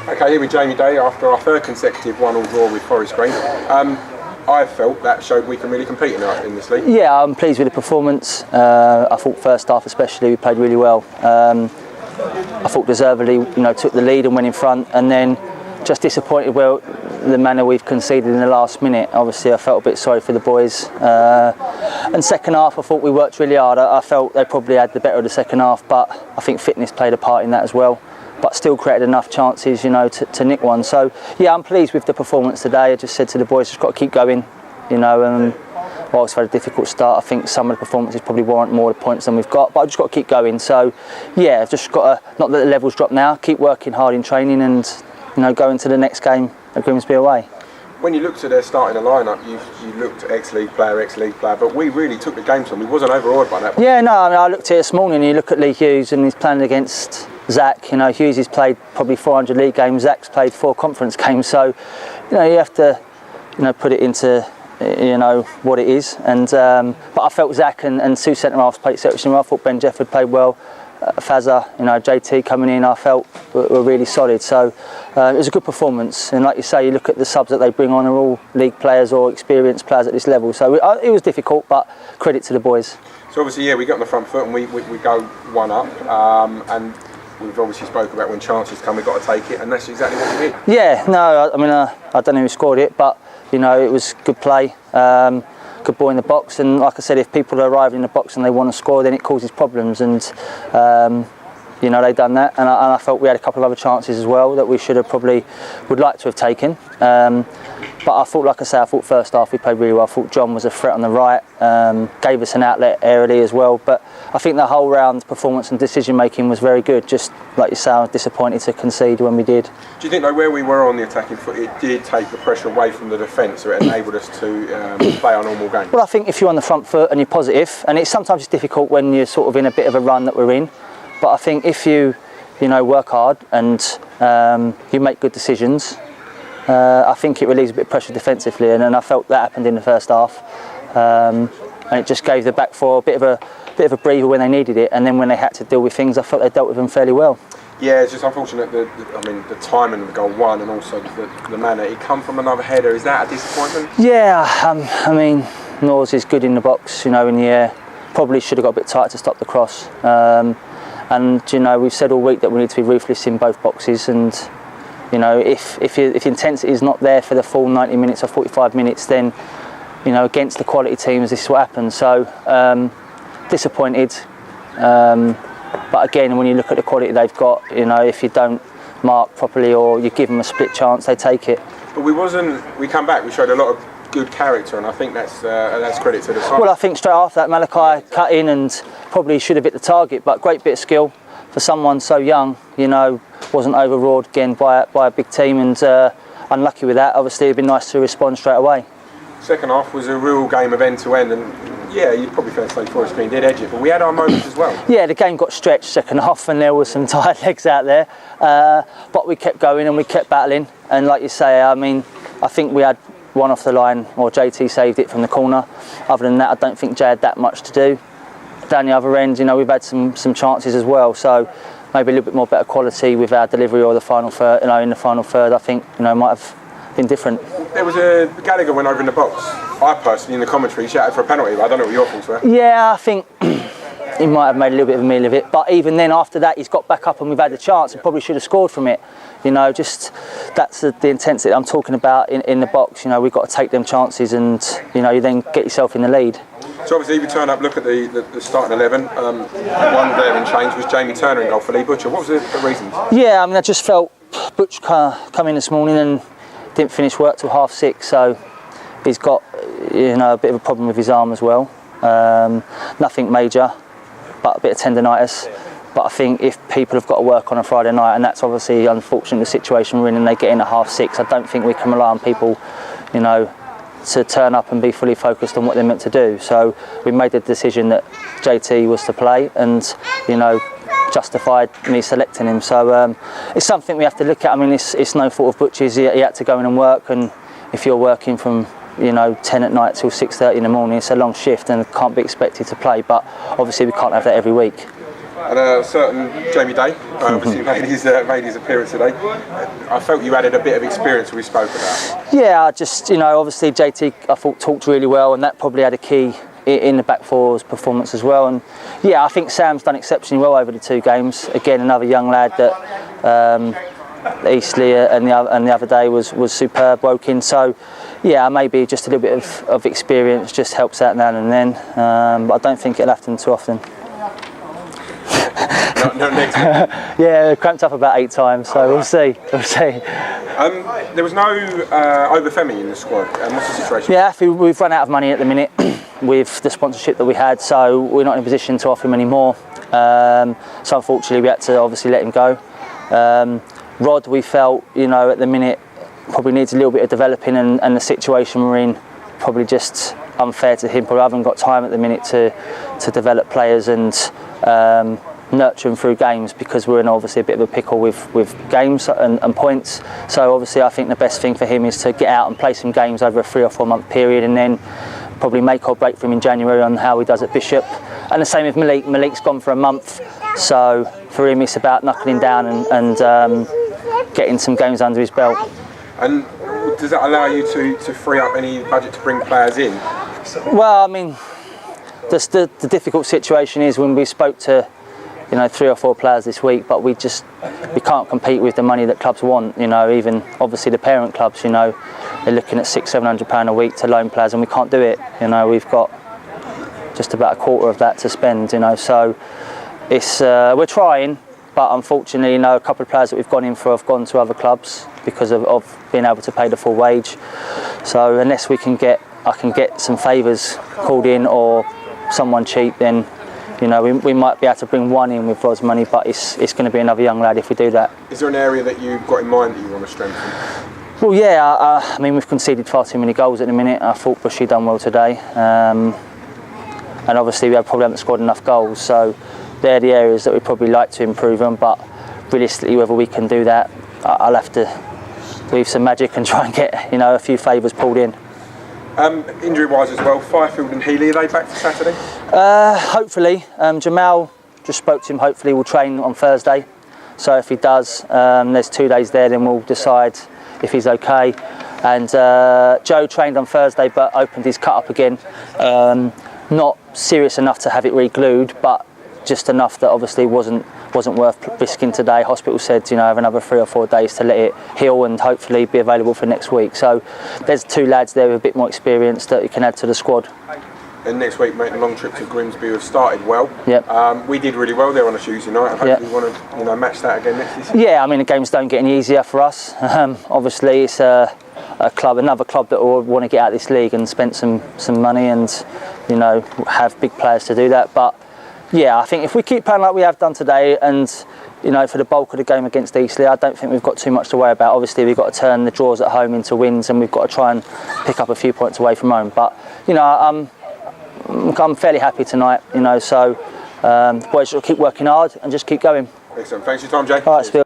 Okay, here with Jamie Day after our third consecutive 1-1 draw with Forest Green. I felt that showed we can really compete in this league. Yeah, I'm pleased with the performance. I thought first half especially we played really well. I thought deservedly, took the lead and went in front, and then just disappointed with the manner we've conceded in the last minute. Obviously I felt a bit sorry for the boys. And second half I thought we worked really hard. I felt they probably had the better of the second half, but I think fitness played a part in that as well. But still created enough chances, to nick one. So yeah, I'm pleased with the performance today. I just said to the boys, just got to keep going, whilst we've had a difficult start, I think some of the performances probably warrant more points than we've got, but I've just got to keep going. So yeah, I've just got to, not that the levels drop now, keep working hard in training and go into the next game at Grimsby away. When you looked at their starting lineup, you looked ex-league player, but we really took the game to them. We wasn't overawed by that. Yeah, no, I looked at it this morning. You look at Lee Hughes and he's playing against Zach. Hughes has played probably 400 league games. Zach's played 4 conference games. So, you have to, put it into, what it is. And but I felt Zach and 2 centre halves played exceptionally well. I thought Ben Jefford played well. Fazza, JT coming in, I felt were really solid. So it was a good performance. And like you say, you look at the subs that they bring on are all league players or experienced players at this level. So it was difficult, but credit to the boys. So obviously, yeah, we got on the front foot and we go 1 up. And we've obviously spoke about when chances come, we've got to take it, and that's exactly what we did. Yeah, no, I don't know who scored it, but it was good play. Good ball in the box, and like I said, if people are arriving in the box and they want to score, then it causes problems, and they've done that, and I felt we had a couple of other chances as well that we should have would like to have taken, but I thought first half we played really well. I thought John was a threat on the right, gave us an outlet early as well, but I think the whole round performance and decision making was very good. Just like you say, I was disappointed to concede when we did. Do you think where we were on the attacking foot, it did take the pressure away from the defence, so it enabled us to play our normal game? Well, I think if you're on the front foot and you're positive, and sometimes it's difficult when you're sort of in a bit of a run that we're in, but I think if you work hard and you make good decisions, I think it relieves a bit of pressure defensively, and I felt that happened in the first half, and it just gave the back four a bit of a breather when they needed it, and then when they had to deal with things, I felt they dealt with them fairly well. Yeah, it's just unfortunate the timing of the goal 1 and also the manner. It come from another header. Is that a disappointment? Yeah, Norris is good in the box, in the air. Probably should have got a bit tight to stop the cross. And we've said all week that we need to be ruthless in both boxes, and if intensity is not there for the full 90 minutes or 45 minutes, then against the quality teams this is what happens. So disappointed, but again, when you look at the quality they've got, if you don't mark properly or you give them a split chance, they take it. But we come back, we showed a lot of good character, and I think that's credit to the side. Well, I think straight after that Malachi cut in and probably should have hit the target, but great bit of skill for someone so young, wasn't overawed again by a big team, and unlucky with that. Obviously it'd been nice to respond straight away. Second half was a real game of end to end, and yeah, you'd probably fair to say Forest Green did edge it, but we had our moments as well. Yeah, the game got stretched second half and there were some tired legs out there, but we kept going and we kept battling, and like you say, I think we had one off the line, or JT saved it from the corner. Other than that, I don't think Jay had that much to do. Down the other end, we've had some chances as well, so maybe a little bit more better quality with our delivery or the final third. In the final third, I think might have been different. There was Gallagher went over in the box. I personally, in the commentary, shouted for a penalty, but I don't know what your thoughts were. Yeah, I think he might have made a little bit of a meal of it, but even then, after that, he's got back up and we've had the chance and probably should have scored from it. Just that's the intensity I'm talking about in the box. We've got to take them chances, and you then get yourself in the lead. So obviously, if you turn up, look at the starting 11. One there in change was Jamie Turner in goal for Lee Butcher. What was the reasons? Yeah, I just felt Butch come in this morning and didn't finish work till 6:30, so he's got a bit of a problem with his arm as well. Nothing major, but a bit of tendonitis. But I think if people have got to work on a Friday night, and that's obviously unfortunately the situation we're in, and they get in at 6:30, I don't think we can rely on people, to turn up and be fully focused on what they're meant to do. So we made the decision that JT was to play, and justified me selecting him. So it's something we have to look at. It's no fault of Butch's. He had to go in and work, and if you're working from 10 at night till 6:30 in the morning, it's a long shift and can't be expected to play. But obviously we can't have that every week. And a certain Jamie Day obviously made his appearance today. I felt you added a bit of experience we spoke about. Yeah, just, obviously JT I thought talked really well, and that probably had a key in the back four's performance as well. And yeah, I think Sam's done exceptionally well over the 2 games. Again, another young lad that Eastleigh and the other day was superb, Woking. So yeah, maybe just a little bit of experience just helps out now and then, but I don't think it'll happen too often. Not next week. Yeah, cramped up about 8 times, so we'll see. There was no Overfemi in the squad. What's the situation? Yeah, we've run out of money at the minute with the sponsorship that we had, so we're not in a position to offer him any more. So unfortunately, we had to obviously let him go. Rod, we felt, at the minute probably needs a little bit of developing, and the situation we're in probably just unfair to him. Probably haven't got time at the minute to develop players and nurture them through games, because we're in obviously a bit of a pickle with games and points. So obviously I think the best thing for him is to get out and play some games over a 3 or 4 month period, and then probably make or break for him in January on how he does at Bishop. And the same with Malik. Malik's gone for a month, so for him it's about knuckling down and getting some games under his belt. And does that allow you to free up any budget to bring players in? Well, I mean, the difficult situation is when we spoke to 3 or 4 players this week, but we can't compete with the money that clubs want. Even obviously the parent clubs, they're looking at £600-700 a week to loan players, and we can't do it. We've got just about a quarter of that to spend. So it's we're trying, but unfortunately, a couple of players that we've gone in for have gone to other clubs because of being able to pay the full wage. So unless I can get some favours called in or someone cheap, then we might be able to bring one in with Rod's money, but it's going to be another young lad if we do that. Is there an area that you've got in mind that you want to strengthen? Well, yeah, I mean, we've conceded far too many goals at the minute. I thought Bushy done well today, and obviously we probably haven't scored enough goals, so they're the areas that we'd probably like to improve on. But realistically, whether we can do that, I'll have to weave some magic and try and get a few favours pulled in. Injury-wise as well, Firefield and Healy, are they back for Saturday? Hopefully. Jamal, just spoke to him, hopefully will train on Thursday. So if he does, there's 2 days there, then we'll decide if he's okay. And Joe trained on Thursday but opened his cut up again. Not serious enough to have it re-glued, but just enough that obviously wasn't worth risking today. Hospital said, have another 3 or 4 days to let it heal and hopefully be available for next week. So there's 2 lads there with a bit more experience that you can add to the squad. And next week, mate, the long trip to Grimsby have started well. Yep. We did really well there on a Tuesday night. I hope we want to match that again next season. Yeah, I mean, the games don't get any easier for us. Obviously, it's another club that will want to get out of this league and spend some money and have big players to do that. But yeah, I think if we keep playing like we have done today, and for the bulk of the game against Eastleigh, I don't think we've got too much to worry about. Obviously, we've got to turn the draws at home into wins, and we've got to try and pick up a few points away from home. But I'm fairly happy tonight. So the boys will keep working hard and just keep going. Excellent. Thanks for your time, Jay. All right, Spiel.